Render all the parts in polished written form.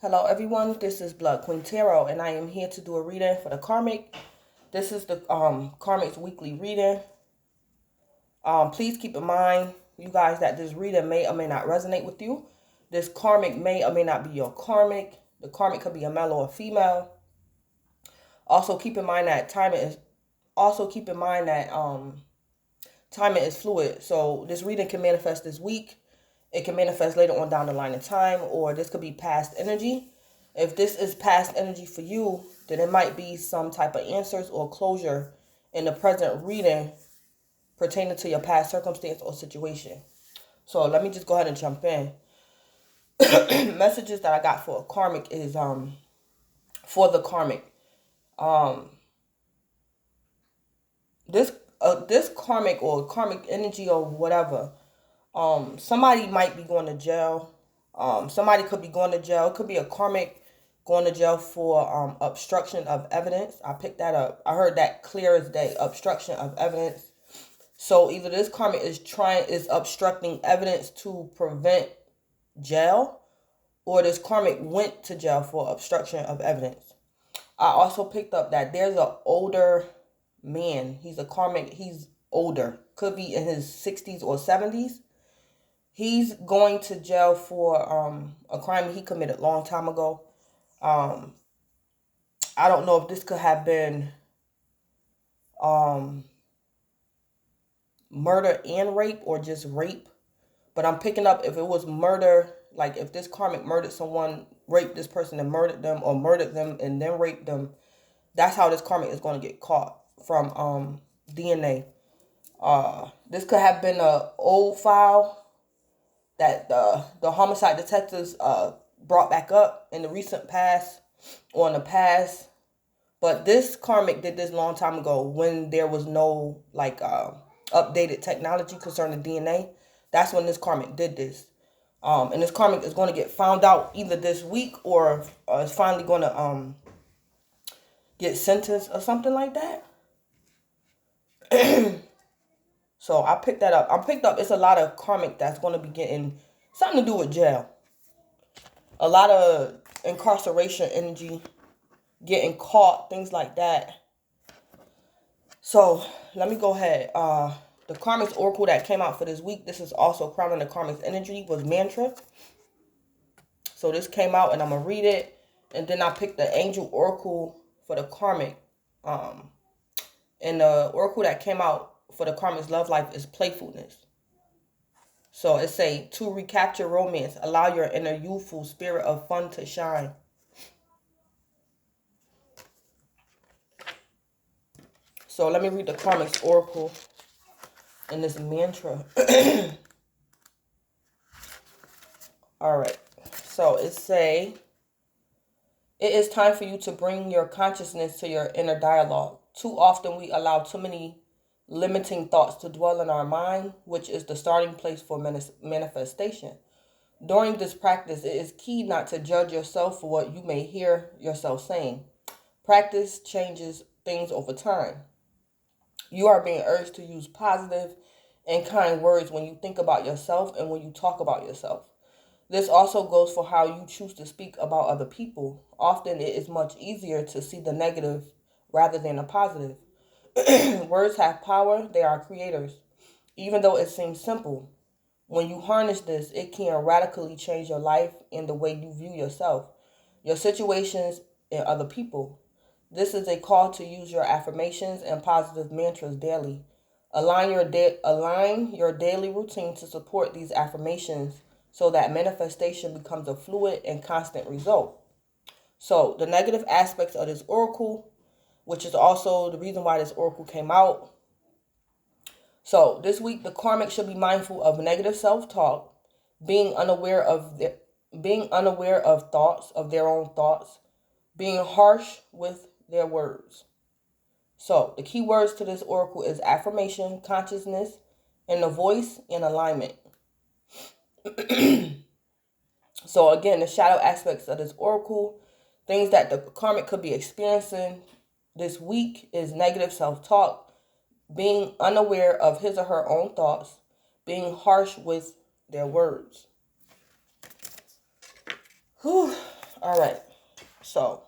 Hello everyone, this is Blood Queen Tarot and I am here to do a reading for the karmic. This is the karmic's weekly reading. Please keep in mind, you guys, that this reading may or may not resonate with you. This karmic may or may not be your karmic. The karmic could be a male or a female. Also keep in mind that timing is fluid. So this reading can manifest this week. It can manifest later on down the line in time, or this could be past energy. If this is past energy for you, then it might be some type of answers or closure in the present reading pertaining to your past circumstance or situation. So let me just go ahead and jump in. Messages that I got for a karmic is for the karmic. This karmic or karmic energy or whatever. Somebody might be going to jail. Somebody could be going to jail. It could be a karmic going to jail for obstruction of evidence. I picked that up. I heard that clear as day. Obstruction of evidence. So either this karmic is obstructing evidence to prevent jail, or this karmic went to jail for obstruction of evidence. I also picked up that there's an older man. He's a karmic. He's older. Could be in his 60s or 70s. He's going to jail for a crime he committed a long time ago. I don't know if this could have been murder and rape or just rape. But I'm picking up if it was murder, like if this karmic murdered someone, raped this person and murdered them, or murdered them and then raped them, that's how this karmic is going to get caught from DNA. This could have been an old file that the homicide detectives brought back up in the recent past or in the past. But this karmic did this long time ago when there was no updated technology concerning DNA. That's when this karmic did this. And this karmic is going to get found out either this week or is finally going to get sentenced or something like that. So I picked that up. It's a lot of karmic that's going to be getting something to do with jail. A lot of incarceration energy, getting caught, things like that. So let me go ahead. The karmic's oracle that came out for this week, this is also crowning the karmic's energy, was mantra. So this came out and I'm going to read it. And then I picked the angel oracle for the karmic. And the oracle that came out for the karmic's love life is playfulness. So it say, to recapture romance, allow your inner youthful spirit of fun to shine. So let me read the karmic's oracle in this mantra. All right. So it say, it is time for you to bring your consciousness to your inner dialogue. Too often we allow too many limiting thoughts to dwell in our mind, which is the starting place for manifestation. During this practice, it is key not to judge yourself for what you may hear yourself saying. Practice changes things over time. You are being urged to use positive and kind words when you think about yourself and when you talk about yourself. This also goes for how you choose to speak about other people. Often it is much easier to see the negative rather than the positive. Words have power. They are creators. Even though it seems simple, when you harness this, it can radically change your life and the way you view yourself, your situations, and other people. This is a call to use your affirmations and positive mantras daily. Align your daily routine to support these affirmations so that manifestation becomes a fluid and constant result. So the negative aspects of this oracle, which is also the reason why this oracle came out. So this week, the karmic should be mindful of negative self-talk, being unaware of thoughts, of their own thoughts, being harsh with their words. So the key words to this oracle is affirmation, consciousness, and the voice in alignment. So again, the shadow aspects of this oracle, things that the karmic could be experiencing this week is negative self-talk, being unaware of his or her own thoughts, being harsh with their words. Whew. All right. So,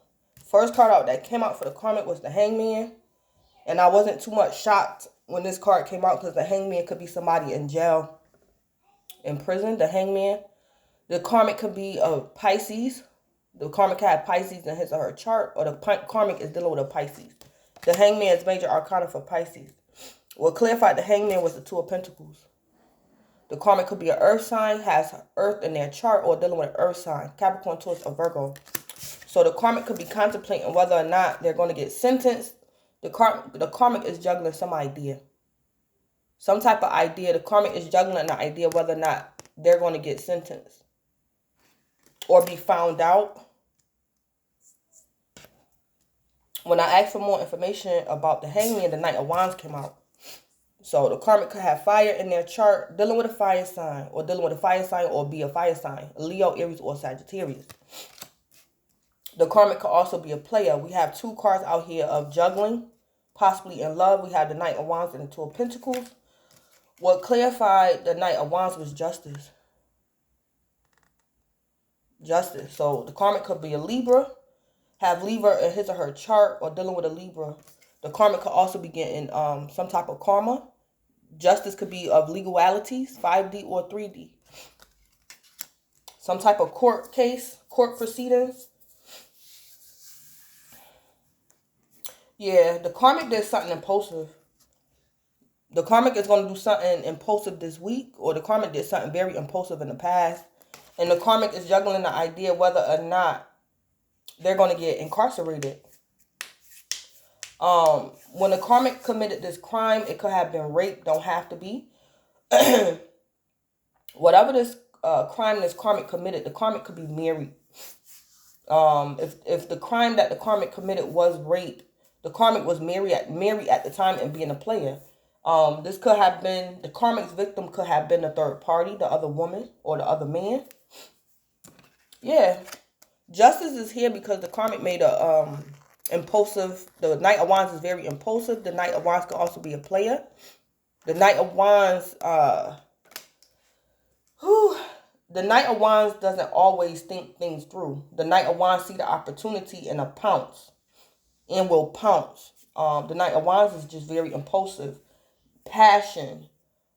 first card out that came out for the karmic was the Hangman. And I wasn't too much shocked when this card came out because the Hangman could be somebody in jail, in prison, the Hangman. The karmic could be a Pisces. The karmic had Pisces in his or her chart, or the karmic is dealing with a Pisces. The Hangman is major arcana for Pisces. What clarified the Hangman was the Two of Pentacles. The karmic could be an earth sign, has earth in their chart, or dealing with an earth sign, Capricorn, Taurus, or Virgo. So the karmic could be contemplating whether or not they're going to get sentenced. The karmic is juggling some idea. Some type of idea. The karmic is juggling the idea whether or not they're going to get sentenced or be found out. When I asked for more information about the Hangman, the Knight of Wands came out. So the karmic could have fire in their chart, dealing with a fire sign, or dealing with a fire sign, or be a fire sign, Leo, Aries, or Sagittarius. The karmic could also be a player. We have two cards out here of juggling, possibly in love. We have the Knight of Wands and the Two of Pentacles. What clarified the Knight of Wands was justice. Justice. So the karmic could be a Libra, have Libra in his or her chart, or dealing with a Libra. The karmic could also be getting some type of karma. Justice could be of legalities, 5D or 3D. Some type of court case, court proceedings. Yeah, the karmic did something impulsive. The karmic is going to do something impulsive this week, or the karmic did something very impulsive in the past. And the karmic is juggling the idea whether or not they're going to get incarcerated. When the karmic committed this crime, it could have been rape, don't have to be. Whatever this crime this karmic committed, the karmic could be married. If the crime that the karmic committed was rape, the karmic was married at the time and being a player. This could have been, the karmic's victim could have been the third party, the other woman or the other man. Yeah. Justice is here because the karmic made a impulsive, the Knight of Wands is very impulsive. The Knight of Wands could also be a player. The Knight of Wands, the Knight of Wands doesn't always think things through. The Knight of Wands see the opportunity and will pounce. The Knight of Wands is just very impulsive, passion,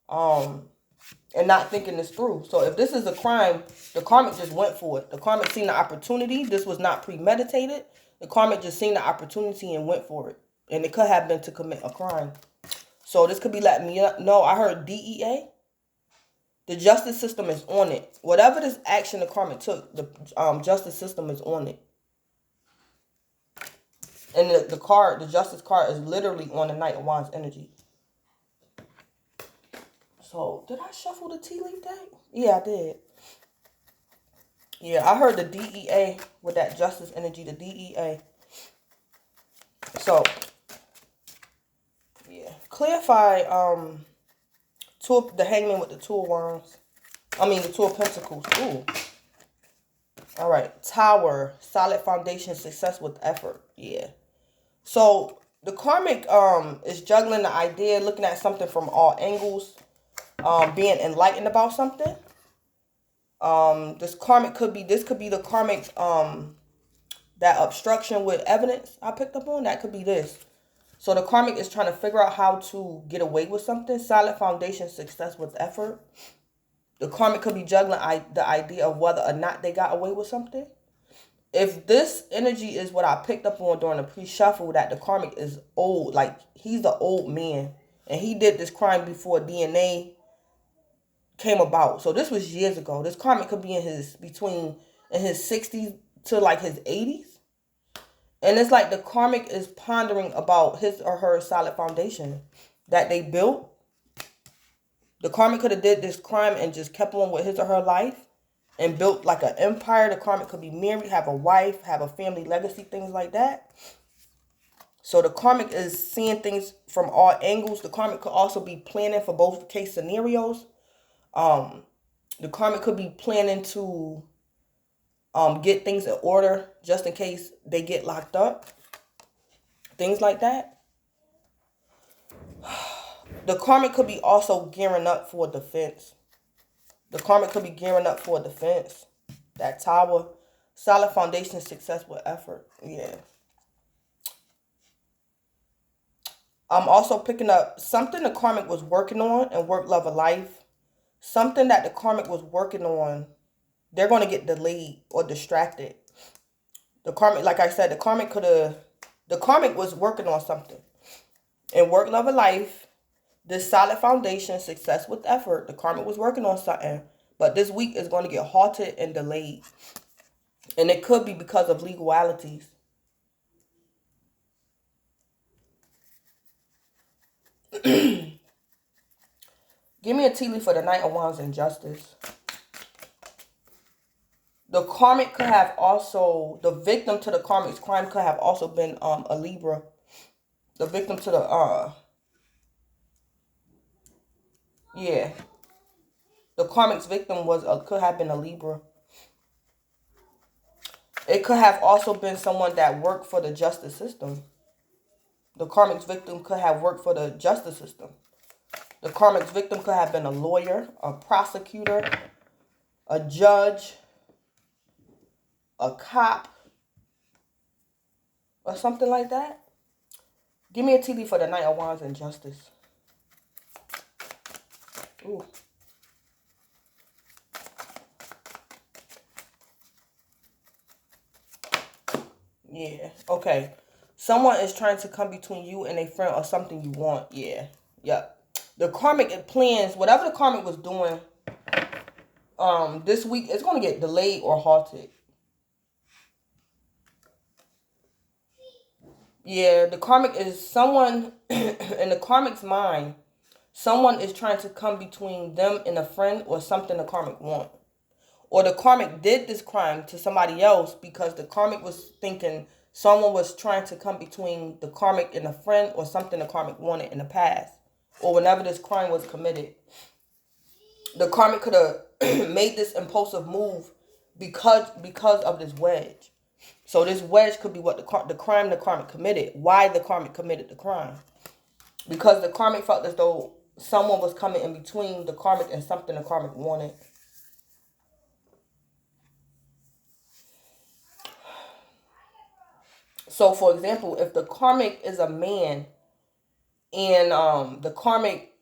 and not thinking this through. So if this is a crime, the karmic just went for it. The karmic seen the opportunity. This was not premeditated. The karmic just seen the opportunity and went for it. And it could have been to commit a crime. So this could be letting me know. I heard DEA. The justice system is on it. Whatever this action the karmic took, the justice system is on it. And the justice card is literally on the Knight of Wands energy. So, did I shuffle the tea leaf deck? Yeah, I did. Yeah, I heard the DEA with that justice energy, the DEA. So, yeah. Clarify the Hangman with the Two of Wands. The Two of Pentacles. Ooh. All right. Tower, solid foundation, success with effort. Yeah. So, the karmic is juggling the idea, looking at something from all angles. Being enlightened about something. This could be the karmic, that obstruction with evidence I picked up on, that could be this. So the karmic is trying to figure out how to get away with something. Solid foundation, success with effort. The karmic could be juggling the idea of whether or not they got away with something. If this energy is what I picked up on during the pre-shuffle, that the karmic is old, like he's the old man. And he did this crime before DNA came about. So this was years ago. This karmic could be in his 60s to like his 80s. And it's like the karmic is pondering about his or her solid foundation that they built. The karmic could have did this crime and just kept on with his or her life and built like an empire. The karmic could be married, have a wife, have a family legacy, things like that. So the karmic is seeing things from all angles. The karmic could also be planning for both case scenarios. The karmic could be planning to get things in order just in case they get locked up. Things like that. The karmic could be also gearing up for defense. The karmic could be gearing up for defense. That tower. Solid foundation, success with effort. Yeah. I'm also picking up something the karmic was working on in work, love, or life. Something that the karmic was working on, they're going to get delayed or distracted. The karmic, like I said, the karmic was working on something. In work, love, or life, this solid foundation, success with effort, the karmic was working on something. But this week is going to get halted and delayed. And it could be because of legalities. Give me a tea leaf for the Knight of Wands and Justice. The karmic could have also, the victim to the karmic's crime could have also been a Libra. The victim to the, yeah. The karmic's victim could have been a Libra. It could have also been someone that worked for the justice system. The karmic's victim could have worked for the justice system. The karmic's victim could have been a lawyer, a prosecutor, a judge, a cop, or something like that. Give me a tea leaf for the Knight of Wands and Justice. Ooh. Yeah, okay. Someone is trying to come between you and a friend or something you want. Yeah, yep. The karmic plans, whatever the karmic was doing, this week, it's going to get delayed or halted. Yeah, the karmic is someone, in the karmic's mind, someone is trying to come between them and a friend or something the karmic want. Or the karmic did this crime to somebody else because the karmic was thinking someone was trying to come between the karmic and a friend or something the karmic wanted in the past. Or whenever this crime was committed. The karmic could have made this impulsive move because of this wedge. So this wedge could be what the crime the karmic committed. Why the karmic committed the crime. Because the karmic felt as though someone was coming in between the karmic and something the karmic wanted. So, for example, if the karmic is a man and the karmic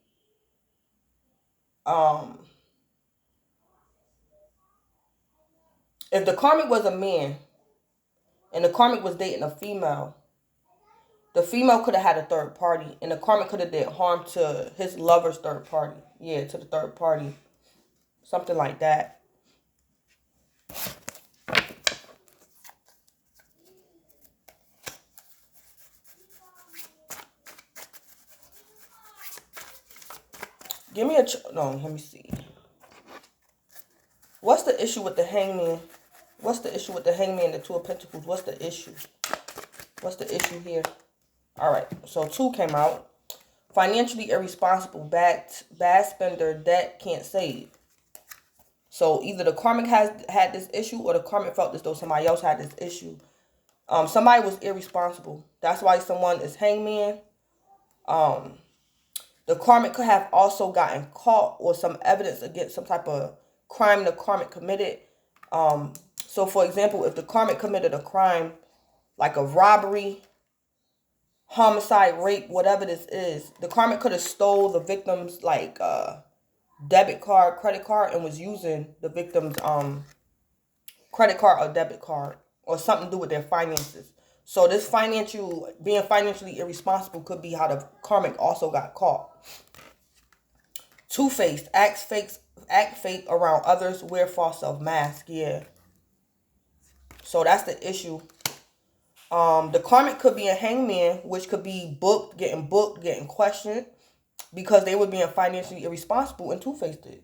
if the karmic was a man and the karmic was dating a female, the female could have had a third party and the karmic could have did harm to his lover's third party. Yeah, to the third party. Something like that. Give me no, let me see. What's the issue with the Hangman? What's the issue with the Hangman and the Two of Pentacles? What's the issue? What's the issue here? All right, so 2 came out. Financially irresponsible, bad spender, debt can't save. So either the karmic has had this issue or the karmic felt as though somebody else had this issue. Somebody was irresponsible. That's why someone is Hangman. The karmic could have also gotten caught or some evidence against some type of crime the karmic committed. So for example, if the karmic committed a crime like a robbery, homicide, rape, whatever this is, the karmic could have stole the victim's like debit card, credit card, and was using the victim's credit card or debit card or something to do with their finances. So this being financially irresponsible could be how the karmic also got caught. Two-faced, act fake around others, wear false self mask. Yeah. So that's the issue. The karmic could be a Hangman, which could be getting questioned because they were being financially irresponsible and two-faced it.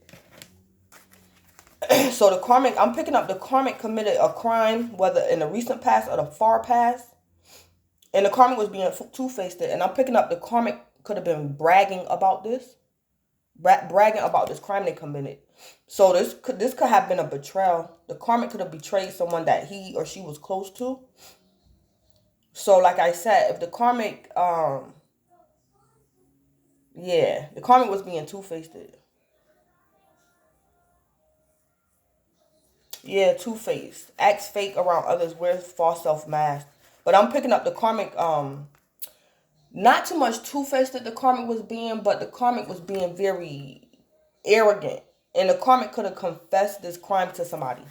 So the karmic, I'm picking up the karmic committed a crime, whether in the recent past or the far past. And the karmic was being two-faced it. And I'm picking up the karmic could have been bragging about this. Bragging about this crime they committed. So this could have been a betrayal. The karmic could have betrayed someone that he or she was close to. So like I said, if the karmic, the karmic was being two-faced it. Yeah, two-faced. Acts fake around others, wears false self-mask. But I'm picking up the karmic, not too much two-faced that the karmic was being, but the karmic was being very arrogant. And the karmic could have confessed this crime to somebody.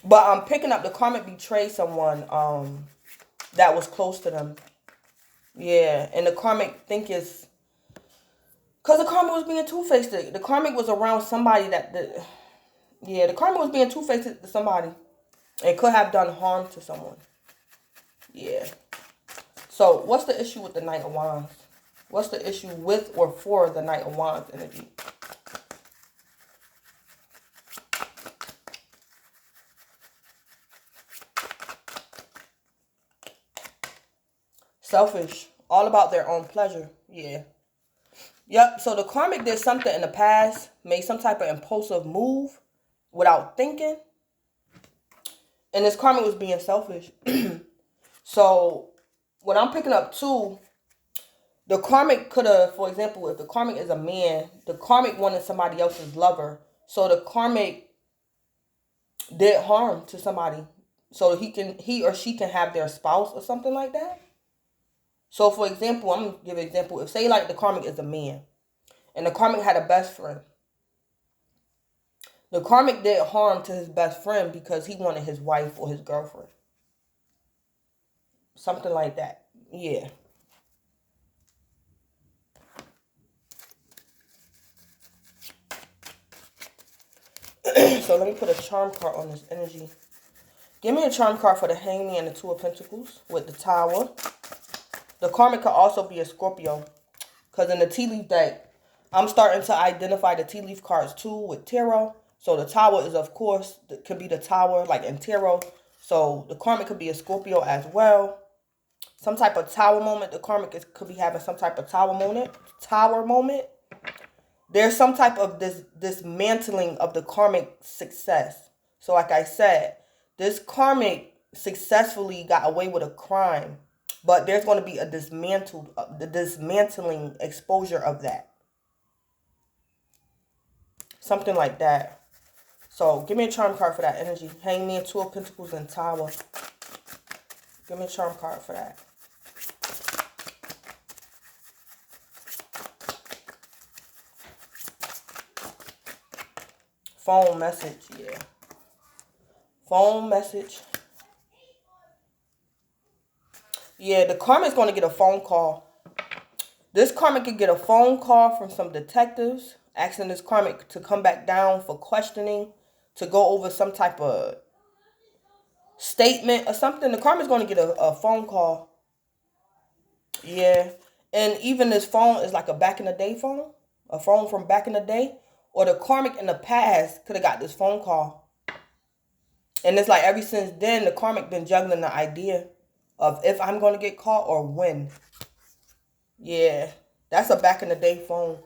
But I'm picking up the karmic betrayed someone that was close to them. Yeah, and the karmic think is... Because the karmic was being two-faced. The karmic was around somebody yeah, the karmic was being two-faced to somebody. It could have done harm to someone. Yeah. So, what's the issue with the Knight of Wands? What's the issue with or for the Knight of Wands energy? Selfish. All about their own pleasure. Yeah. Yep. So, the karmic did something in the past, made some type of impulsive move without thinking. And this karmic was being selfish. So, what I'm picking up too, the karmic could have, for example, if the karmic is a man, the karmic wanted somebody else's lover. So the karmic did harm to somebody. So he or she can have their spouse or something like that. So for example, I'm gonna give an example. If say like the karmic is a man and the karmic had a best friend. The karmic did harm to his best friend because he wanted his wife or his girlfriend. Something like that. Yeah. So let me put a charm card on this energy. Give me a charm card for the Hangman and the Two of Pentacles with the Tower. The karmic could also be a Scorpio. Because in the tea leaf deck, I'm starting to identify the tea leaf cards too with tarot. So the Tower is, of course, could be the Tower like in tarot. So the karmic could be a Scorpio as well. Some type of Tower moment. The karmic could be having some type of Tower moment. There's some type of dismantling of the karmic success. So like I said, this karmic successfully got away with a crime, but there's going to be the dismantling exposure of that. Something like that. So give me a charm card for that energy. Hangman, Two of Pentacles, and Tower. Give me a charm card for that. Phone message, yeah. Phone message. Yeah, the karmic's going to get a phone call. This karmic could get a phone call from some detectives asking this karmic to come back down for questioning, to go over some type of statement or something. The karmic's going to get a phone call. Yeah. And even this phone is like a back in the day phone. A phone from back in the day. Or the karmic in the past could have got this phone call. And it's like ever since then, the karmic been juggling the idea of if I'm going to get caught or when. Yeah. That's a back in the day phone.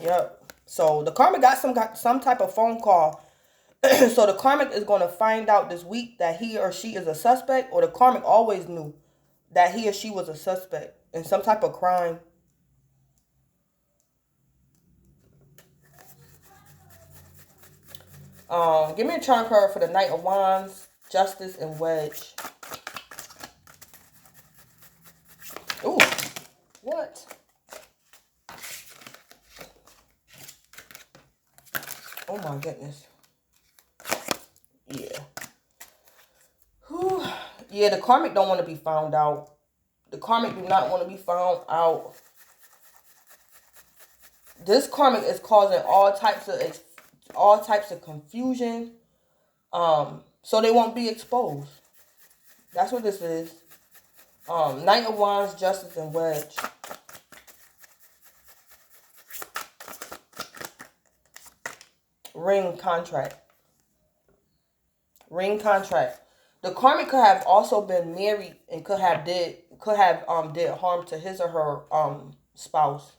Yep. So the karmic got some type of phone call. So the karmic is going to find out this week that he or she is a suspect, or the karmic always knew that he or she was a suspect in some type of crime. Give me a charm card for the Knight of Wands, Justice, and Wedge. Ooh, what? Oh my goodness. Yeah. Whew. Yeah, the karmic don't want to be found out. The karmic do not want to be found out. This karmic is causing all types of confusion. So they won't be exposed. That's what this is. Knight of Wands, Justice, and Wedge. Ring contract. Ring contract. The karmic could have also been married and could have did harm to his or her spouse.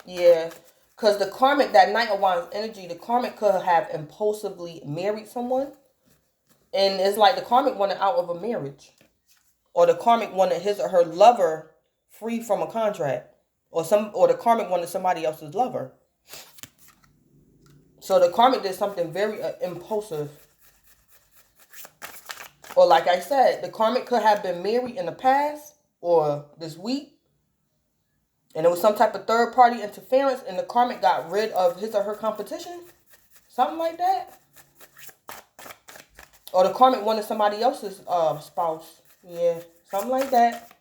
Yeah, because the karmic, that Knight of Wands energy, the karmic could have impulsively married someone, and it's like the karmic wanted out of a marriage, or the karmic wanted his or her lover free from a contract. Or the karmic wanted somebody else's lover. So the karmic did something very impulsive. Or like I said, the karmic could have been married in the past or this week. And it was some type of third party interference and the karmic got rid of his or her competition. Something like that. Or the karmic wanted somebody else's spouse. Yeah, something like that.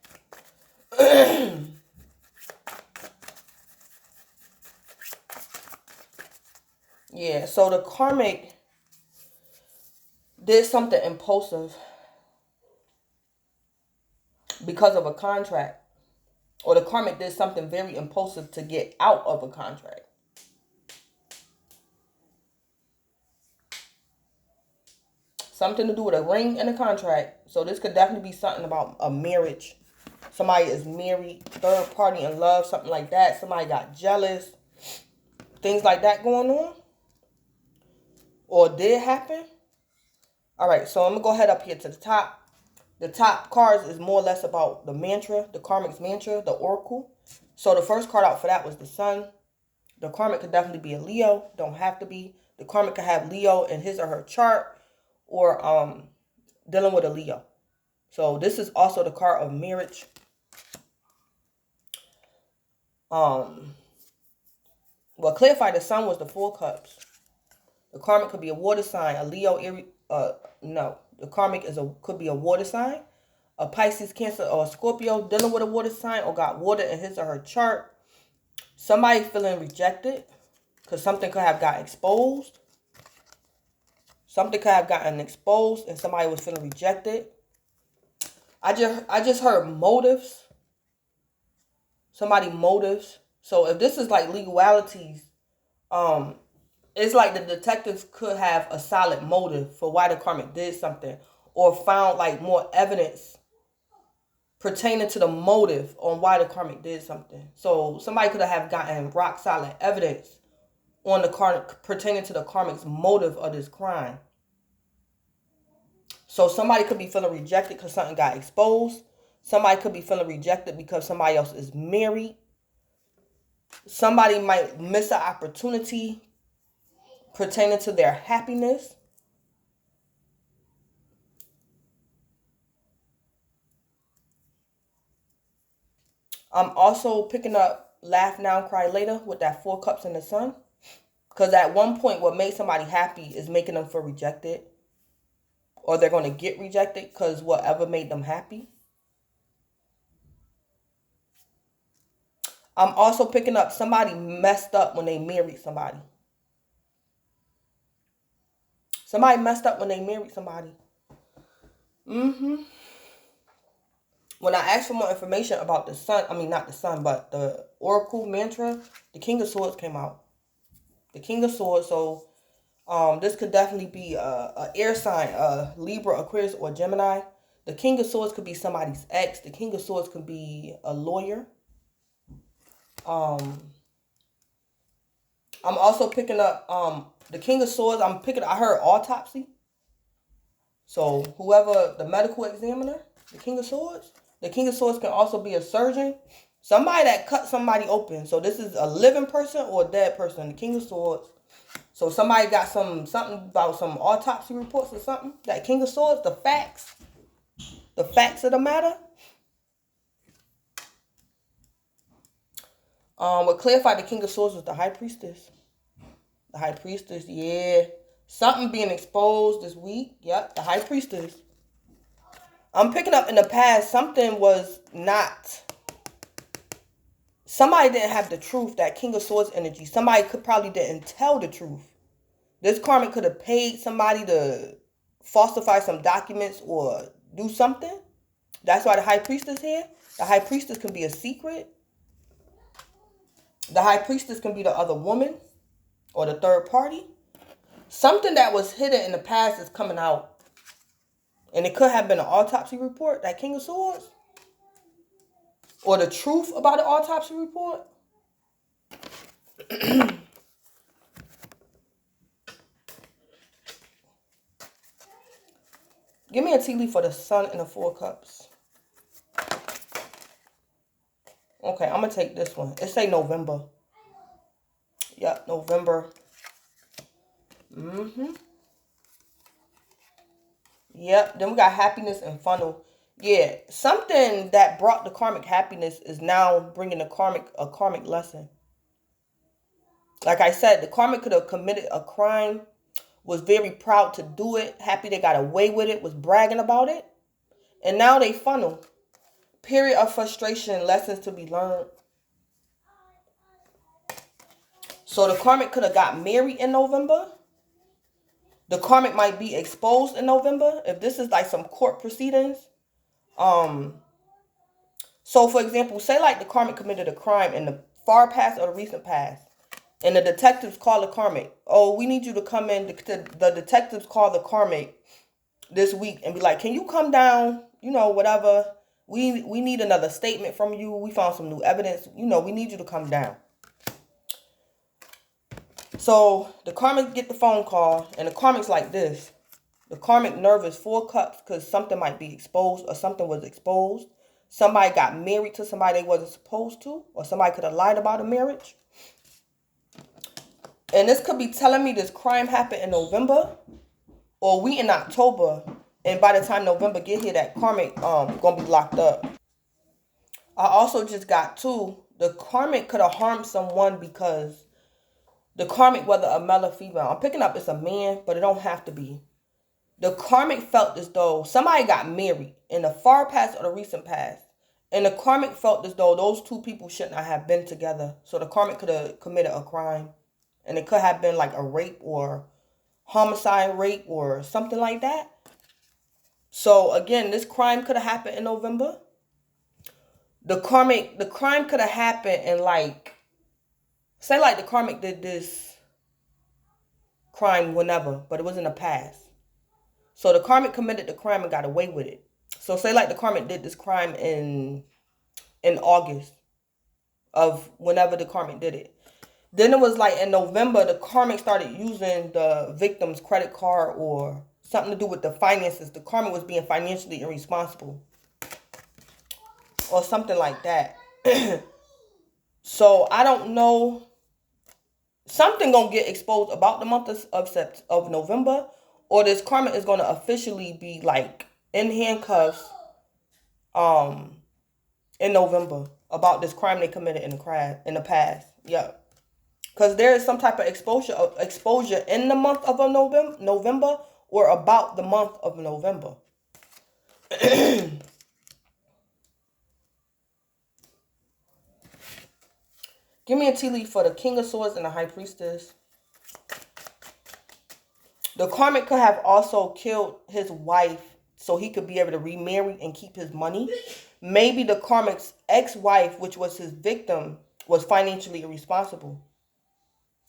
Yeah, so the karmic did something impulsive because of a contract. Or the karmic did something very impulsive to get out of a contract. Something to do with a ring and a contract. So this could definitely be something about a marriage. Somebody is married, third party in love, something like that. Somebody got jealous. Things like that going on. Or did happen. Alright, so I'm going to go ahead up here to the top. The top cards is more or less about the mantra, the karmic's mantra, the oracle. So the first card out for that was the sun. The karmic could definitely be a Leo. Don't have to be. The karmic could have Leo in his or her chart. Or dealing with a Leo. So this is also the card of marriage. Well, clarify the sun was the 4 cups. The karmic could be a water sign, a Leo, no. The karmic could be a water sign, a Pisces, Cancer, or a Scorpio dealing with a water sign or got water in his or her chart. Somebody feeling rejected because something could have got exposed. Something could have gotten exposed and somebody was feeling rejected. I just heard motives. Somebody motives. So if this is like legalities, it's like the detectives could have a solid motive for why the karmic did something. Or found like more evidence pertaining to the motive on why the karmic did something. So somebody could have gotten rock solid evidence on the karmic pertaining to the karmic's motive of this crime. So somebody could be feeling rejected because something got exposed. Somebody could be feeling rejected because somebody else is married. Somebody might miss an opportunity pertaining to their happiness. I'm also picking up laugh now, cry later with that 4 cups in the sun. Because at one point, what made somebody happy is making them feel rejected. Or they're going to get rejected because whatever made them happy. I'm also picking up somebody messed up when they married somebody. Somebody messed up when they married somebody. When I asked for more information about the sun, I mean not the sun, but the oracle mantra, the King of Swords came out. The King of Swords, so this could definitely be a air sign, Libra, Aquarius, or Gemini. The King of Swords could be somebody's ex. The King of Swords could be a lawyer. I'm also picking up the King of Swords. I heard autopsy. So whoever the medical examiner, the King of Swords. The King of Swords can also be a surgeon. Somebody that cut somebody open. So this is a living person or a dead person. The King of Swords. So somebody got something about some autopsy reports or something. That King of Swords, the facts of the matter. What clarified the King of Swords was the High Priestess. The High Priestess, yeah. Something being exposed this week. Yep, the High Priestess. I'm picking up in the past, something was not. Somebody didn't have the truth, that King of Swords energy. Somebody probably didn't tell the truth. This karmic could have paid somebody to falsify some documents or do something. That's why the High Priestess here. The High Priestess can be a secret. The High Priestess can be the other woman or the third party. Something that was hidden in the past is coming out. And it could have been an autopsy report, that King of Swords. Or the truth about the autopsy report. Give me a tea leaf for the sun and the 4 cups. Okay, I'm going to take this one. It say November. Yep, November. Yep, then we got happiness and funnel. Yeah, something that brought the karmic happiness is now bringing a karmic lesson. Like I said, the karmic could have committed a crime, was very proud to do it, happy they got away with it, was bragging about it. And now they funnel. Period of frustration, lessons to be learned. So the karmic could have got married in November. The karmic might be exposed in November. If this is like some court proceedings. So for example, say like the karmic committed a crime in the far past or the recent past. And the detectives call the karmic. Oh, we need you to come in. The detectives call the karmic this week and be like, can you come down? You know, whatever. We need another statement from you. We found some new evidence. You know, we need you to come down. So the karmic get the phone call, and the karmic's like this. The karmic nervous, 4 cups, because something might be exposed or something was exposed. Somebody got married to somebody they wasn't supposed to, or somebody could have lied about a marriage. And this could be telling me this crime happened in November, or we in October, and by the time November get here, that karmic gonna be locked up. I also just got too, the karmic could have harmed someone because the karmic, whether a male or female, I'm picking up it's a man, but it don't have to be. The karmic felt as though somebody got married in the far past or the recent past. And the karmic felt as though those two people should not have been together. So the karmic could have committed a crime. And it could have been like a rape or homicide rape or something like that. So again, this crime could have happened in November. The crime could have happened in like, say like the karmic did this crime whenever, but it was in the past. So the karmic committed the crime and got away with it. So say like the karmic did this crime in August of whenever the karmic did it. Then it was like in November, the karmic started using the victim's credit card or something to do with the finances. The karmic was being financially irresponsible or something like that. So I don't know. Something gonna get exposed about the month of November, or this karmic is gonna officially be like in handcuffs in November about this crime they committed in the past. Yeah. Because there is some type of exposure in the month of November or about the month of November. Give me a tea leaf for the King of Swords and the High Priestess. The karmic could have also killed his wife so he could be able to remarry and keep his money. Maybe the karmic's ex-wife, which was his victim, was financially irresponsible.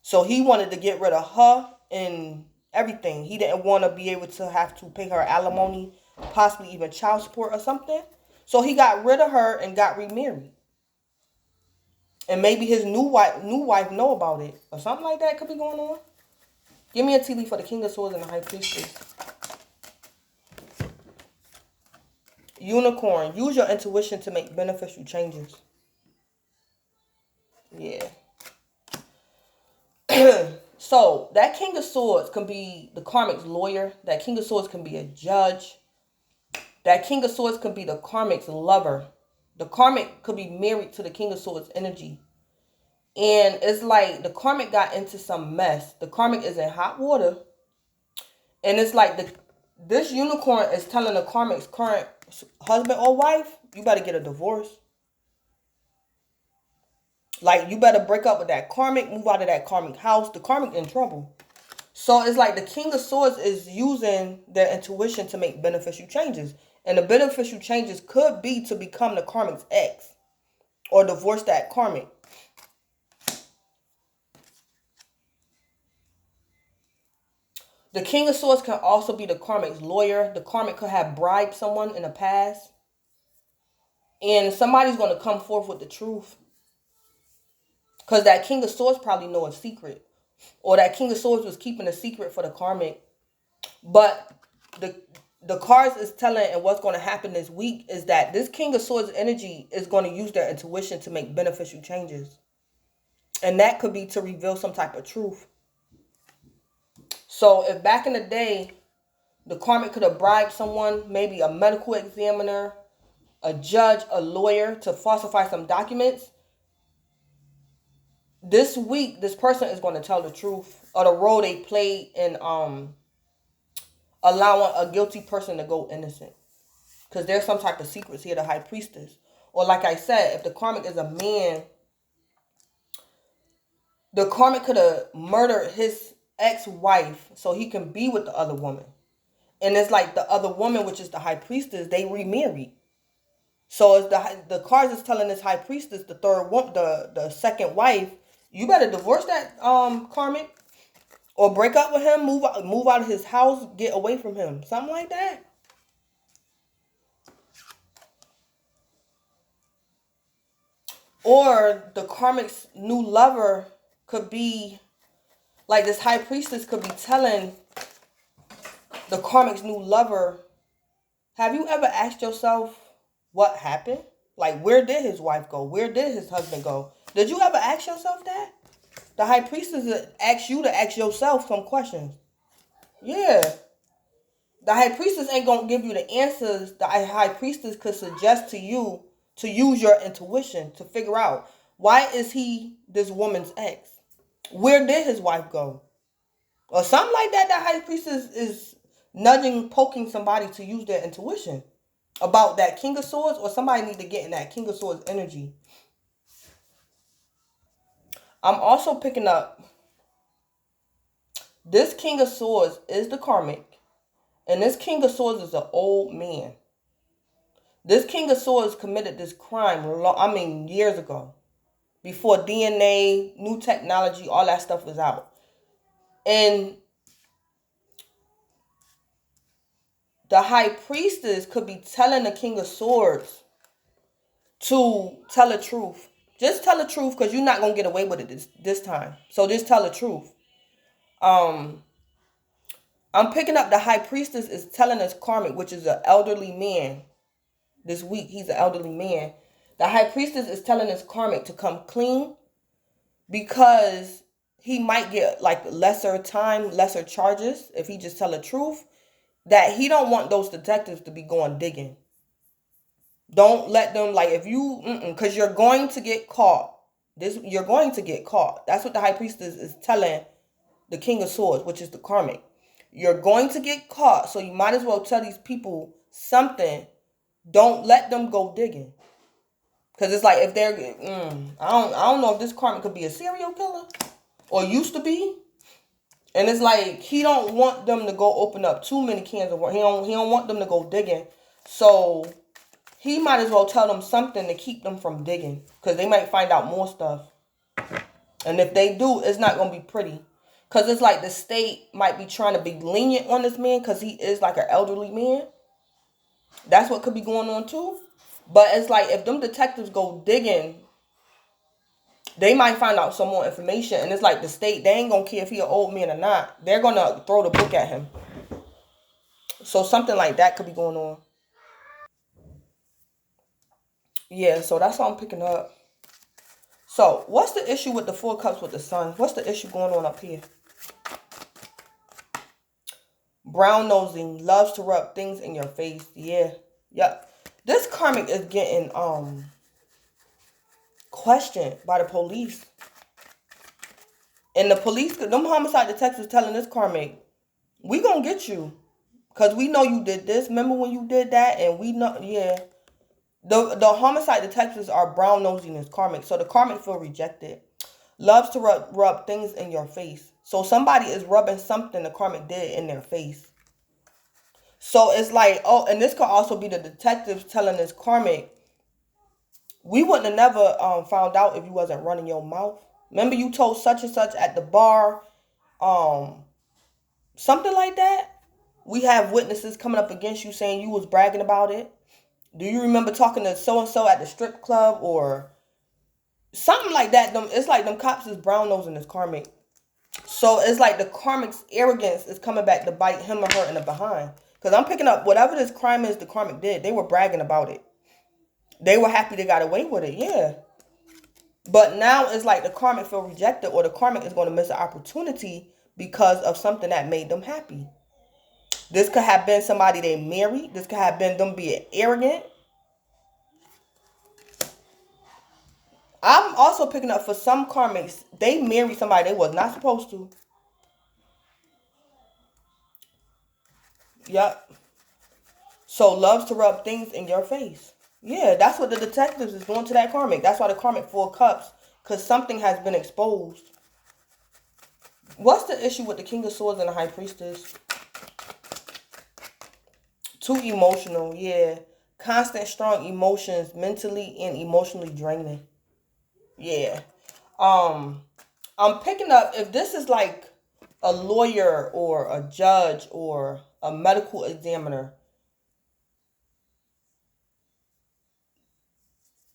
So he wanted to get rid of her and everything. He didn't want to be able to have to pay her alimony, possibly even child support or something. So he got rid of her and got remarried. And maybe his new wife know about it or something like that could be going on. Give me a tea leaf for the King of Swords and the High Priestess. Unicorn. Use your intuition to make beneficial changes. Yeah. So, that King of Swords can be the karmic's lawyer. That King of Swords can be a judge. That King of Swords can be the karmic's lover. The karmic could be married to the King of Swords energy. And it's like the karmic got into some mess. The karmic is in hot water. And it's like this unicorn is telling the karmic's current husband or wife, you better get a divorce. Like, you better break up with that karmic, move out of that karmic house. The karmic in trouble. So it's like the King of Swords is using their intuition to make beneficial changes. And the beneficial changes could be to become the karmic's ex or divorce that karmic. The King of Swords can also be the karmic's lawyer. The karmic could have bribed someone in the past. And somebody's going to come forth with the truth. Because that King of Swords probably know a secret. Or that King of Swords was keeping a secret for the karmic. But the cards is telling, and what's going to happen this week is that this King of Swords energy is going to use their intuition to make beneficial changes. And that could be to reveal some type of truth. So if back in the day, the karmic could have bribed someone, maybe a medical examiner, a judge, a lawyer, to falsify some documents, this week, this person is going to tell the truth of the role they played in allowing a guilty person to go innocent. Because there's some type of secrets here, the high priestess. Or like I said, if the karmic is a man, the karmic could have murdered his ex-wife so he can be with the other woman. And it's like the other woman, which is the high priestess, they remarried. So it's the cards is telling this high priestess, the third one, the second wife, you better divorce that karmic, or break up with him, move out of his house, get away from him, something like that. Or the karmic's new lover could be, like this high priestess could be telling the karmic's new lover, have you ever asked yourself what happened? Like, where did his wife go? Where did his husband go? Did you ever ask yourself that? The high priestess asks you to ask yourself some questions. Yeah. The high priestess ain't going to give you the answers. The high priestess could suggest to you to use your intuition to figure out, why is he this woman's ex? Where did his wife go? Or something like that. The high priestess is nudging, poking somebody to use their intuition about that King of Swords, or somebody need to get in that King of Swords energy. I'm also picking up this King of Swords is the karmic, and this King of Swords is an old man. This King of Swords committed this crime, years ago, before DNA, new technology, all that stuff was out. And the high priestess could be telling the King of Swords to tell the truth. Just tell the truth, because you're not going to get away with it this time. So just tell the truth. I'm picking up the high priestess is telling us karmic, which is an elderly man. This week, he's an elderly man. The high priestess is telling his karmic to come clean, because he might get like lesser time, lesser charges if he just tell the truth. That he don't want those detectives to be going digging. Don't let them, like, if you, because you're going to get caught. You're going to get caught. That's what the high priestess is telling the King of Swords, which is the karmic. You're going to get caught, so you might as well tell these people something. Don't let them go digging. Because it's like, if they're, I don't know if this karmic could be a serial killer, or used to be. And it's like, he don't want them to go open up too many cans of worms. He don't want them to go digging. So he might as well tell them something to keep them from digging, because they might find out more stuff. And if they do, it's not going to be pretty. Because it's like the state might be trying to be lenient on this man, because he is like an elderly man. That's what could be going on too. But it's like, if them detectives go digging, they might find out some more information. And it's like the state, they ain't going to care if he an old man or not. They're going to throw the book at him. So something like that could be going on. Yeah, so that's what I'm picking up. So what's the issue with the Four Cups with the Sun? What's the issue going on up here? Brown nosing, loves to rub things in your face. Yeah. Yep. This karmic is getting questioned by the police. And the police, them homicide detectives telling this karmic, we gonna get you. Because we know you did this. Remember when you did that? And we know, yeah. The homicide detectives are brown nosing this karmic. So the karmic feel rejected. Loves to rub things in your face. So somebody is rubbing something the karmic did in their face. So it's like, oh, and this could also be the detectives telling this karmic, we wouldn't have never found out if you wasn't running your mouth. Remember you told such and such at the bar, something like that? We have witnesses coming up against you saying you was bragging about it. Do you remember talking to so-and-so at the strip club or something like that? It's like them cops is brown nosing this karmic. So it's like the karmic's arrogance is coming back to bite him or her in the behind. Because I'm picking up whatever this crime is the karmic did. They were bragging about it. They were happy they got away with it. Yeah. But now it's like the karmic feel rejected, or the karmic is going to miss an opportunity because of something that made them happy. This could have been somebody they married. This could have been them being arrogant. I'm also picking up for some karmics, they married somebody they was not supposed to. Yep. So loves to rub things in your face. Yeah, that's what the detectives is doing to that karmic. That's why the karmic 4 cups, because something has been exposed. What's the issue with the King of Swords and the High Priestess? Too emotional, yeah. Constant, strong emotions, mentally and emotionally draining. Yeah. I'm picking up, if this is like a lawyer or a judge or a medical examiner,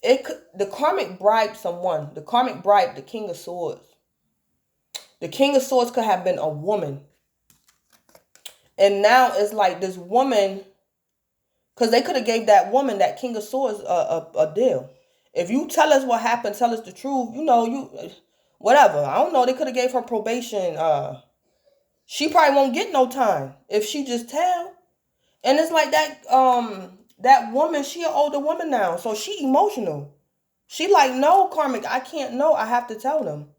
the karmic bribed someone. The karmic bribed the King of Swords. The King of Swords could have been a woman. And now it's like this woman, because they could have gave that woman, that King of Swords, a deal. If you tell us what happened, tell us the truth, whatever. I don't know. They could have gave her probation. She probably won't get no time if she just tell. And it's like that woman, she an older woman now, so she emotional. She like, no, karmic, I can't know. I have to tell them.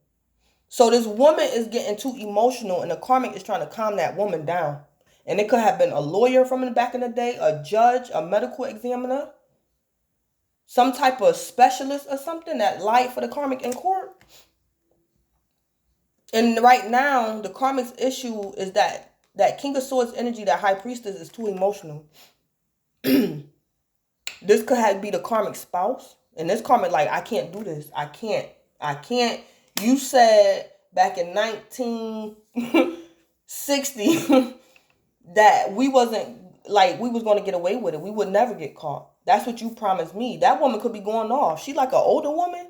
So this woman is getting too emotional, and the karmic is trying to calm that woman down. And it could have been a lawyer from the back in the day, a judge, a medical examiner, some type of specialist or something that lied for the karmic in court. And right now, the karmic's issue is that King of Swords energy, that High Priestess, is too emotional. This could be the karmic spouse. And this karmic like, I can't do this. I can't. You said back in 1960 that we was going to get away with it. We would never get caught. That's what you promised me. That woman could be going off. She like an older woman.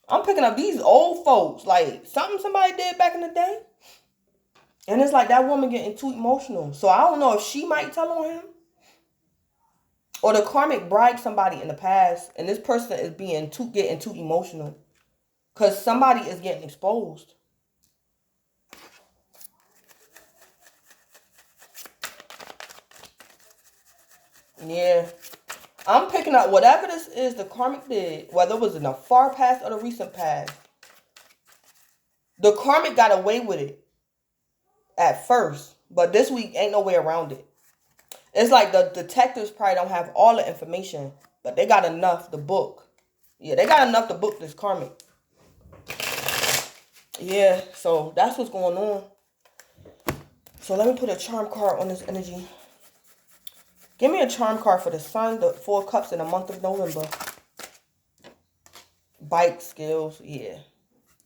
I'm picking up these old folks. Like something somebody did back in the day. And it's like that woman getting too emotional. So I don't know if she might tell on him. Or the karmic bribed somebody in the past, and this person is getting too emotional. Because somebody is getting exposed. Yeah. I'm picking up whatever this is the karmic did, whether it was in the far past or the recent past. The karmic got away with it at first, but this week ain't no way around it. It's like the detectives probably don't have all the information, but they got enough to book. Yeah, they got enough to book this karmic. Yeah, so that's what's going on. So let me put a charm card on this energy. Give me a charm card for the Sun, the 4 Cups in the month of November. Bike skills, yeah.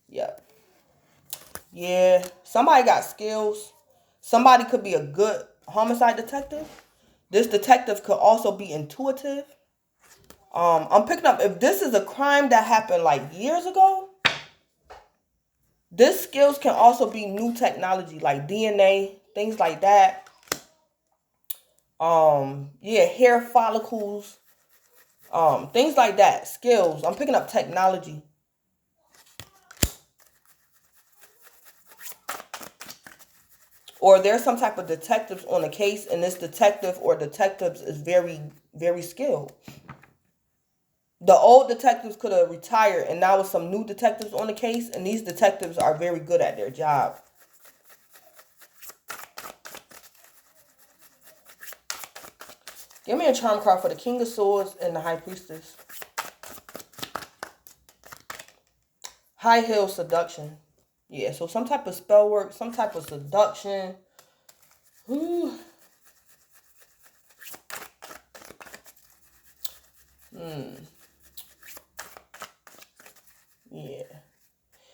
Yep. Yeah, somebody got skills. Somebody could be a good homicide detective. This detective could also be intuitive. I'm picking up, if this is a crime that happened like years ago, this skills can also be new technology, like DNA, things like that. Yeah, hair follicles, things like that. Skills. I'm picking up technology. Or there's some type of detectives on the case, and this detective or detectives is very, very skilled. The old detectives could have retired, and now with some new detectives on the case, and these detectives are very good at their job. Give me a charm card for the King of Swords and the High Priestess. High heel seduction. Yeah, so some type of spell work, some type of seduction. Ooh. Yeah.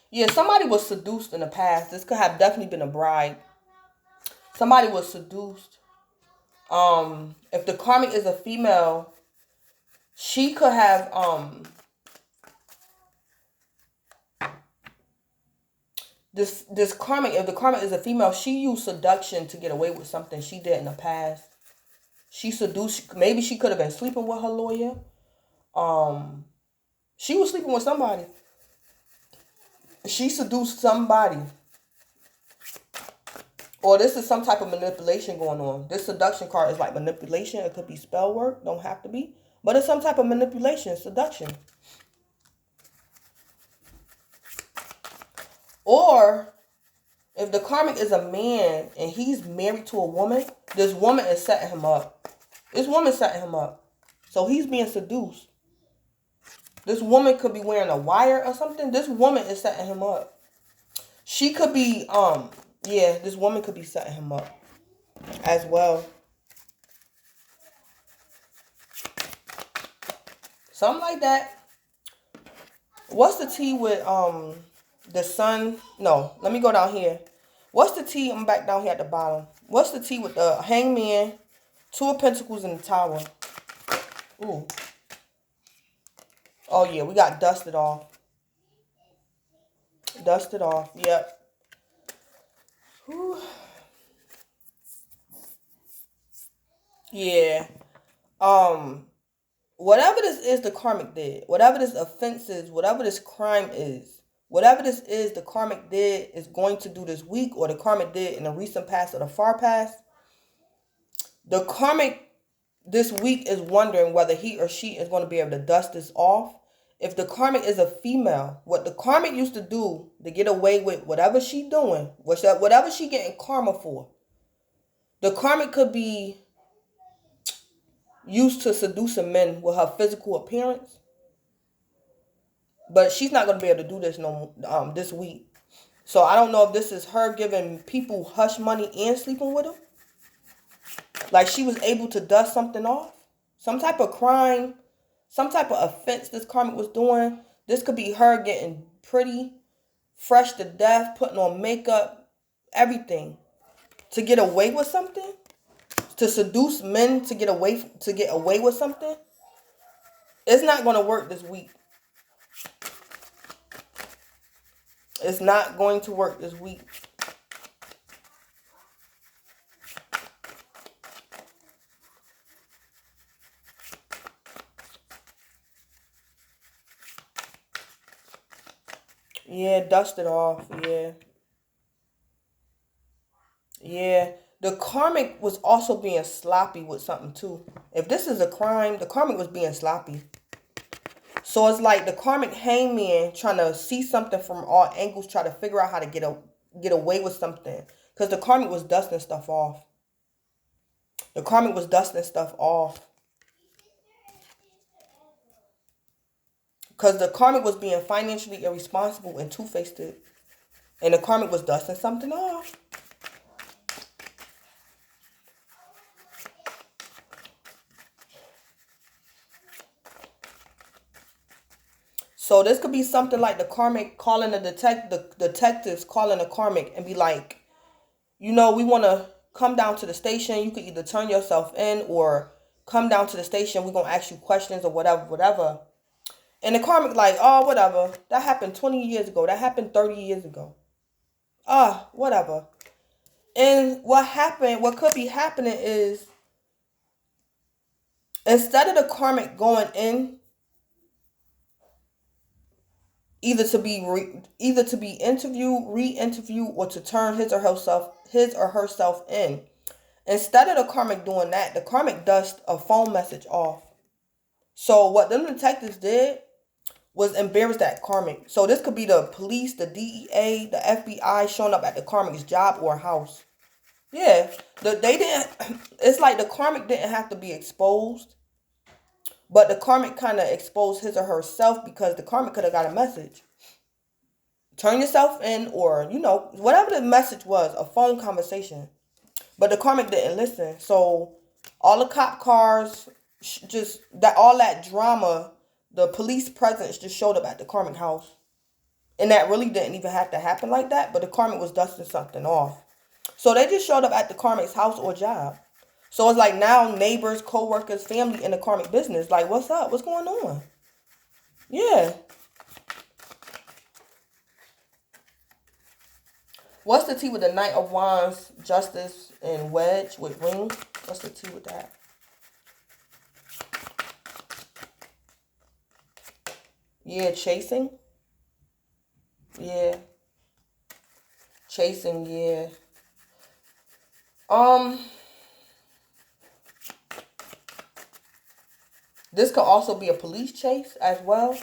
Yeah, somebody was seduced in the past. This could have definitely been a bride. Somebody was seduced. If the karmic is a female, she could have this karmic, if the karmic is a female, she used seduction to get away with something she did in the past. She seduced. Maybe she could have been sleeping with her lawyer. She was sleeping with somebody. She seduced somebody. Or this is some type of manipulation going on. This seduction card is like manipulation. It could be spell work. Don't have to be. But it's some type of manipulation, seduction. Or if the karmic is a man and he's married to a woman, this woman is setting him up. This woman's setting him up. So he's being seduced. This woman could be wearing a wire or something. This woman is setting him up. She could be, yeah, this woman could be setting him up as well. Something like that. What's the tea with, the sun? No, let me go down here. What's the tea? I'm back down here at the bottom. What's the tea with the Hangman, Two of Pentacles, and the Tower? Ooh. Oh, yeah, we got dusted off. Dusted off, yep. Whew. Yeah. Whatever this is the karmic did, whatever this offense is, whatever this crime is, whatever this is the karmic did is going to do this week, or the karmic did in the recent past or the far past, the karmic this week is wondering whether he or she is going to be able to dust this off. If the karmic is a female, what the karmic used to do to get away with whatever she doing, whatever she getting karma for, the karmic could be used to seducing men with her physical appearance. But she's not going to be able to do this this week. So I don't know if this is her giving people hush money and sleeping with them. Like she was able to dust something off. Some type of crime, some type of offense this karmic was doing. This could be her getting pretty, fresh to death, putting on makeup, everything. To get away with something. To seduce men to get away with something. It's not going to work this week. It's not going to work this week. Yeah, dust it off. Yeah. Yeah. The karmic was also being sloppy with something too. If this is a crime, the karmic was being sloppy. So it's like the karmic hangman trying to see something from all angles, try to figure out how to get away with something. Because the karmic was dusting stuff off. The karmic was dusting stuff off. Because the karmic was being financially irresponsible and two-faced it. And the karmic was dusting something off. So this could be something like the karmic calling the detectives calling the karmic and be like, you know, we want to come down to the station. You could either turn yourself in or come down to the station. We're going to ask you questions or whatever. And the karmic like, oh, whatever. That happened 20 years ago. That happened 30 years ago. Whatever. And what could be happening is instead of the karmic going in, either to be interviewed, re-interviewed, or to turn his or herself in. Instead of the karmic doing that, the karmic dust a phone message off. So what them detectives did was embarrass that karmic. So this could be the police, the DEA, the FBI showing up at the karmic's job or house. Yeah, it's like the karmic didn't have to be exposed. But the karmic kind of exposed his or herself because the karmic could have got a message. Turn yourself in, or, you know, whatever the message was, a phone conversation. But the karmic didn't listen. So all the cop cars, all that drama, the police presence just showed up at the karmic house. And that really didn't even have to happen like that. But the karmic was dusting something off. So they just showed up at the karmic's house or job. So it's like now neighbors, co-workers, family in the karmic business. Like, what's up? What's going on? Yeah. What's the tea with the Knight of Wands, Justice, and Wedge with Ring? What's the tea with that? Yeah, chasing. Yeah. Chasing, yeah. Um, this could also be a police chase as well.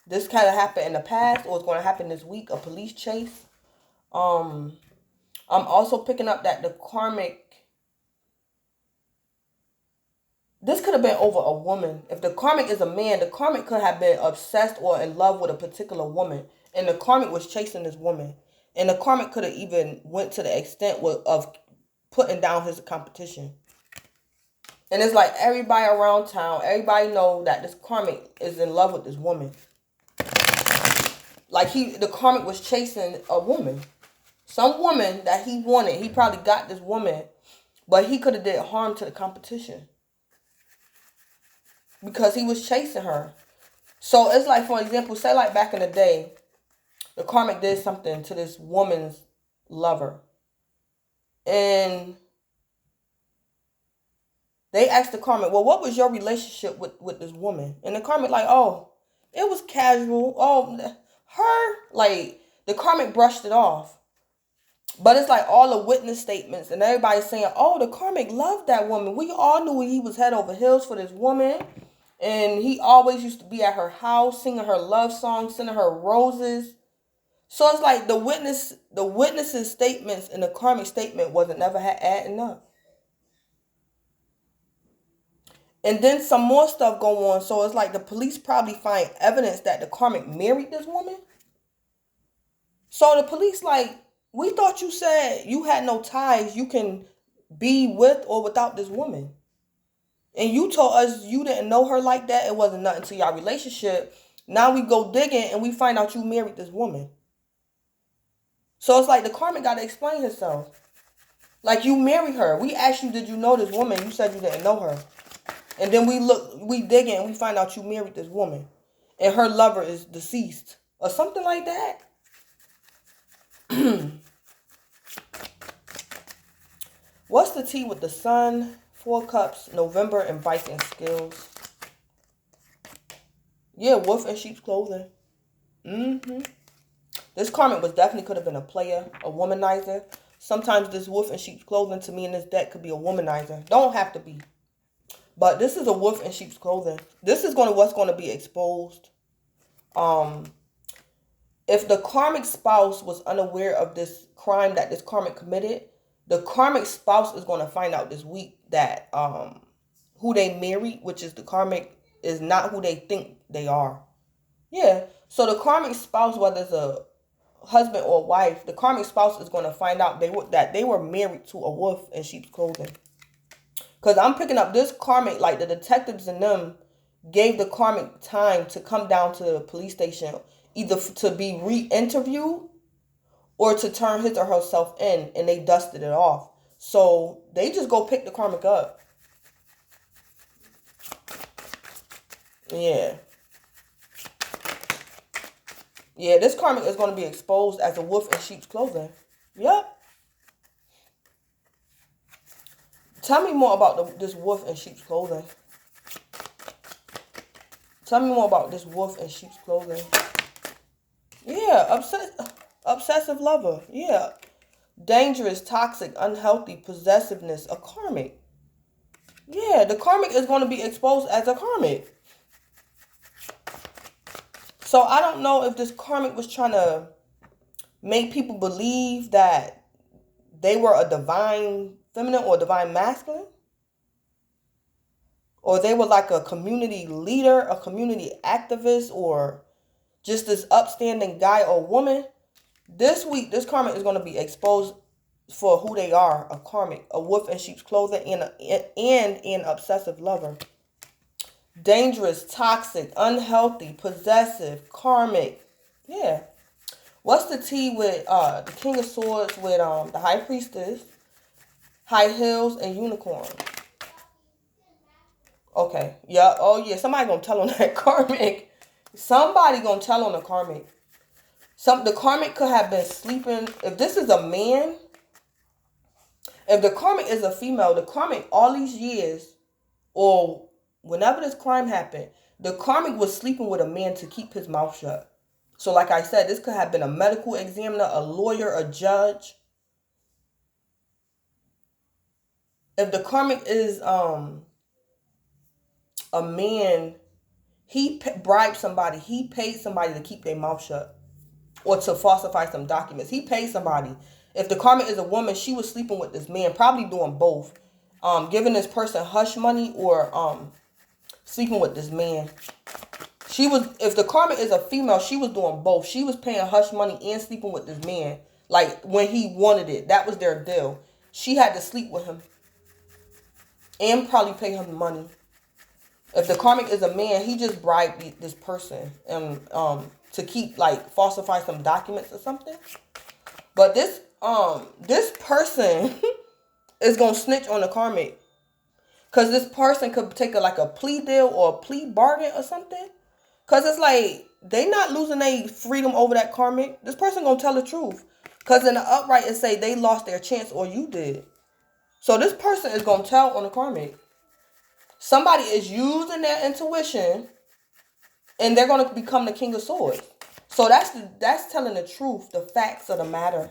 This kind of happened in the past, or it's going to happen this week, a police chase. I'm also picking up that the karmic, this could have been over a woman. If the karmic is a man, the karmic could have been obsessed or in love with a particular woman. And the karmic was chasing this woman. And the karmic could have even went to the extent of putting down his competition. And it's like everybody around town, everybody know that this karmic is in love with this woman. Like the karmic was chasing a woman. Some woman that he wanted. He probably got this woman, but he could have did harm to the competition. Because he was chasing her. So it's like, for example, say like back in the day, the karmic did something to this woman's lover. And they asked the karmic, well, what was your relationship with this woman? And the karmic like, oh, it was casual. Oh, like, the karmic brushed it off. But it's like all the witness statements and everybody saying, oh, the karmic loved that woman. We all knew he was head over heels for this woman. And he always used to be at her house, singing her love songs, sending her roses. So it's like the witnesses' statements and the karmic statement wasn't never adding up. And then some more stuff go on. So it's like the police probably find evidence that the karmic married this woman. So the police like, we thought you said you had no ties you can be with or without this woman. And you told us you didn't know her like that. It wasn't nothing to your relationship. Now we go digging and we find out you married this woman. So it's like the karmic got to explain himself. Like, you married her. We asked you, did you know this woman? You said you didn't know her. And then we digging and we find out you married this woman. And her lover is deceased. Or something like that. What's the tea with the sun? 4 cups, November, and Viking skills. Yeah, wolf in sheep's clothing. This karmic was definitely could have been a player, a womanizer. Sometimes this wolf in sheep's clothing to me in this deck could be a womanizer. Don't have to be. But this is a wolf in sheep's clothing. This is what's going to be exposed. If the karmic spouse was unaware of this crime that this karmic committed, the karmic spouse is going to find out this week that who they married, which is the karmic, is not who they think they are. Yeah. So the karmic spouse, whether it's a husband or wife, the karmic spouse is going to find out that they were married to a wolf in sheep's clothing. Because I'm picking up this karmic, like the detectives and them gave the karmic time to come down to the police station, either to be re-interviewed or to turn his or herself in, and they dusted it off. So they just go pick the karmic up. Yeah. Yeah, this karmic is going to be exposed as a wolf in sheep's clothing. Yep. Tell me more about this wolf in sheep's clothing. Tell me more about this wolf in sheep's clothing. Yeah, obsessive lover. Yeah. Dangerous, toxic, unhealthy, possessiveness, a karmic. Yeah, the karmic is going to be exposed as a karmic. So I don't know if this karmic was trying to make people believe that they were a divine feminine or divine masculine. Or they were like a community leader, a community activist, or just this upstanding guy or woman. This week, this karmic is going to be exposed for who they are, a karmic, a wolf in sheep's clothing, and an obsessive lover. Dangerous, toxic, unhealthy, possessive, karmic. Yeah. What's the tea with the King of Swords with the High Priestess, High Heels, and Unicorn? Okay. Yeah. Oh, yeah. Somebody gonna tell on that karmic. Somebody gonna tell on the karmic. The karmic could have been sleeping. If this is a man, if the karmic is a female, the karmic all these years, or whenever this crime happened, The karmic was sleeping with a man to keep his mouth shut. So like I said, this could have been a medical examiner, a lawyer, a judge. If the karmic is a man, he bribed somebody. He paid somebody to keep their mouth shut or to falsify some documents. He paid somebody. If the karmic is a woman, she was sleeping with this man, probably doing both. Giving this person hush money or sleeping with this man. She was, if the karmic is a female, she was doing both. She was paying hush money and sleeping with this man. Like when he wanted it, that was their deal. She had to sleep with him and probably pay him money. If the karmic is a man, he just bribed this person and to keep, like, falsify some documents or something. But this person is gonna snitch on the karmic, cause this person could take a plea deal or a plea bargain or something. Cause it's like they not losing their freedom over that karmic. This person gonna tell the truth, cause in the upright it say they lost their chance or you did. So this person is gonna tell on the karmic. Somebody is using their intuition, and they're gonna become the King of Swords. So that's telling the truth, the facts of the matter.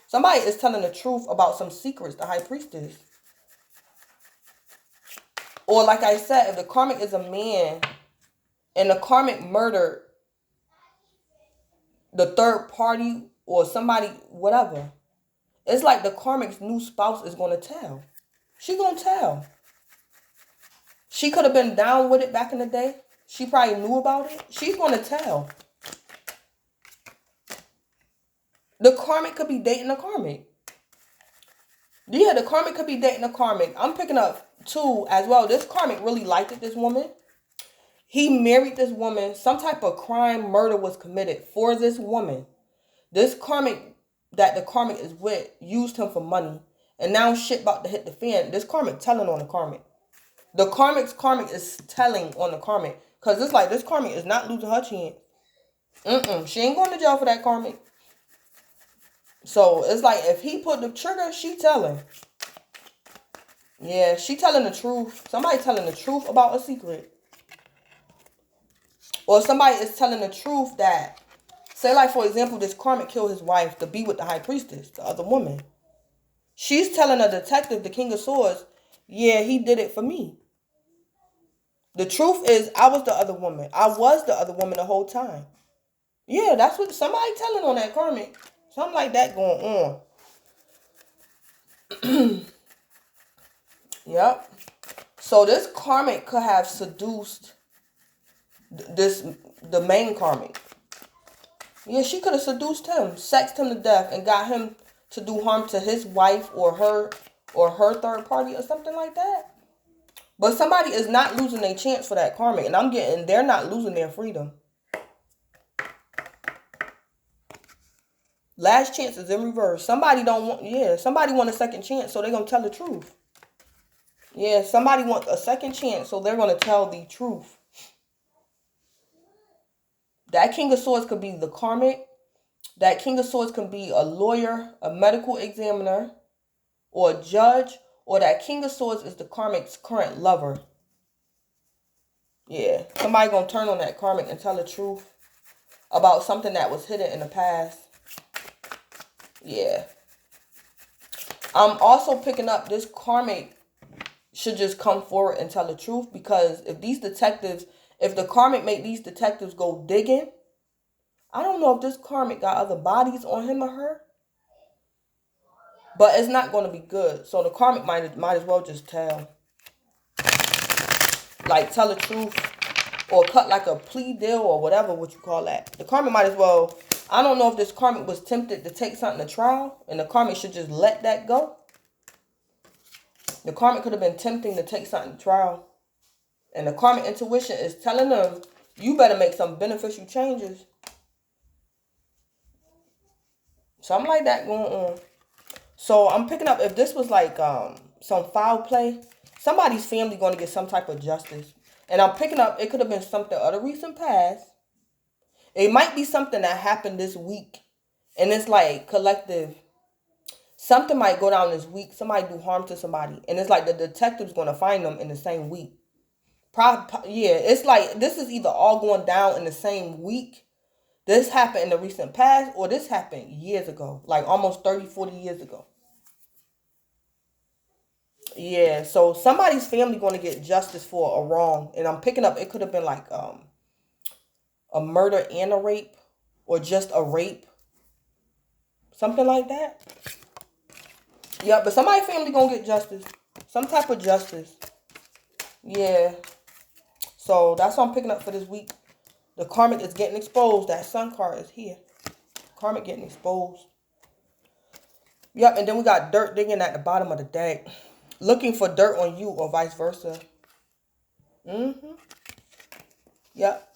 Somebody is telling the truth about some secrets, the High Priestess. Or like I said, if the karmic is a man and the karmic murdered the third party or somebody, whatever, it's like the karmic's new spouse is going to tell. She going to tell. She could have been down with it back in the day. She probably knew about it. She's going to tell. The karmic could be dating a karmic. Yeah, the karmic could be dating a karmic. I'm picking up too as well. This karmic really liked this woman. He married this woman. Some type of crime, murder was committed for this woman. This karmic that the karmic is with used him for money. And now shit about to hit the fan. This karmic telling on the karmic. The karmic's karmic is telling on the karmic. Because it's like this karmic is not losing her chance. She ain't going to jail for that karmic. So it's like if he put the trigger, she telling. Yeah, she telling the truth. Somebody telling the truth about a secret. Or somebody is telling the truth that, say like for example, this karmic killed his wife to be with the High Priestess, the other woman. She's telling a detective, the King of Swords, yeah, he did it for me. The truth is, I was the other woman. I was the other woman the whole time. Yeah, that's what somebody telling on that karmic. Something like that going on. Yep. So this karmic could have seduced the main karmic. Yeah, she could have seduced him, sexed him to death, and got him to do harm to his wife or her third party or something like that. But somebody is not losing their chance for that karmic. And they're not losing their freedom. Last chance is in reverse. Somebody want a second chance, so they're going to tell the truth. Yeah, somebody wants a second chance, so they're going to tell the truth. That King of Swords could be the karmic. That King of Swords can be a lawyer, a medical examiner, or a judge. Or that King of Swords is the karmic's current lover. Yeah, somebody gonna turn on that karmic and tell the truth about something that was hidden in the past. Yeah. I'm also picking up this karmic should just come forward and tell the truth, because if the karmic made these detectives go digging, I don't know if this karmic got other bodies on him or her. But it's not going to be good. So the karmic might as well just tell. Like, tell the truth. Or cut like a plea deal or whatever, what you call that. The karmic might as well. I don't know if this karmic was tempted to take something to trial. And the karmic should just let that go. The karmic could have been tempting to take something to trial. And the karmic intuition is telling them, you better make some beneficial changes. Something like that going on. So I'm picking up, if this was like some foul play, somebody's family going to get some type of justice. And I'm picking up, it could have been something of the recent past. It might be something that happened this week. And it's like collective. Something might go down this week. Somebody do harm to somebody. And it's like the detective's going to find them in the same week. Yeah, it's like this is either all going down in the same week. This happened in the recent past, or this happened years ago, like almost 30, 40 years ago. Yeah, so somebody's family going to get justice for a wrong. And I'm picking up, it could have been like a murder and a rape, or just a rape, something like that. Yeah, but somebody's family going to get justice, some type of justice. Yeah, so that's what I'm picking up for this week. The karmic is getting exposed. That sun card is here. Karmic getting exposed. Yep, and then we got dirt digging at the bottom of the deck. Looking for dirt on you or vice versa. Mm-hmm. Yep.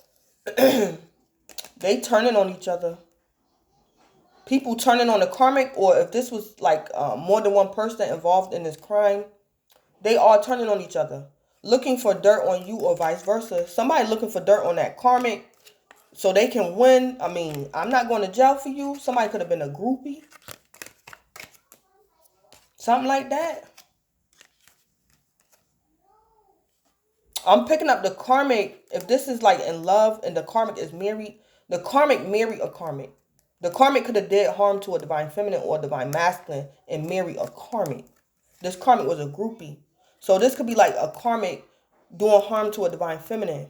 They turning on each other. People turning on the karmic, or if this was like more than one person involved in this crime, they all turning on each other. Looking for dirt on you or vice versa. Somebody looking for dirt on that karmic so they can win. I mean, I'm not going to jail for you. Somebody could have been a groupie. Something like that. I'm picking up the karmic. If this is like in love and the karmic is married, the karmic married a karmic. The karmic could have did harm to a divine feminine or a divine masculine and marry a karmic. This karmic was a groupie. So this could be like a karmic doing harm to a divine feminine.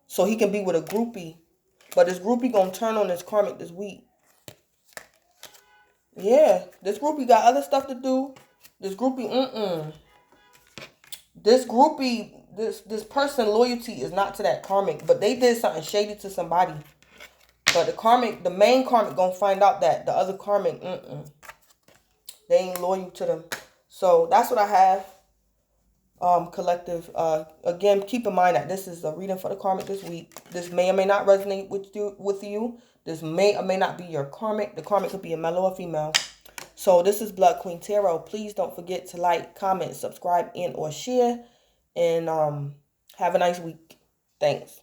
So he can be with a groupie. But this groupie gonna turn on this karmic this week. Yeah, this groupie got other stuff to do. This groupie, This groupie, this person loyalty is not to that karmic, but they did something shady to somebody. But the karmic, the main karmic gonna find out that the other karmic, they ain't loyal to them. So that's what I have. Collective. Again, keep in mind that this is a reading for the karmic this week. This may or may not resonate with you. This may or may not be your karmic. The karmic could be a male or female. So this is Blood Queen Tarot. Please don't forget to like, comment, subscribe, and or share. And have a nice week. Thanks.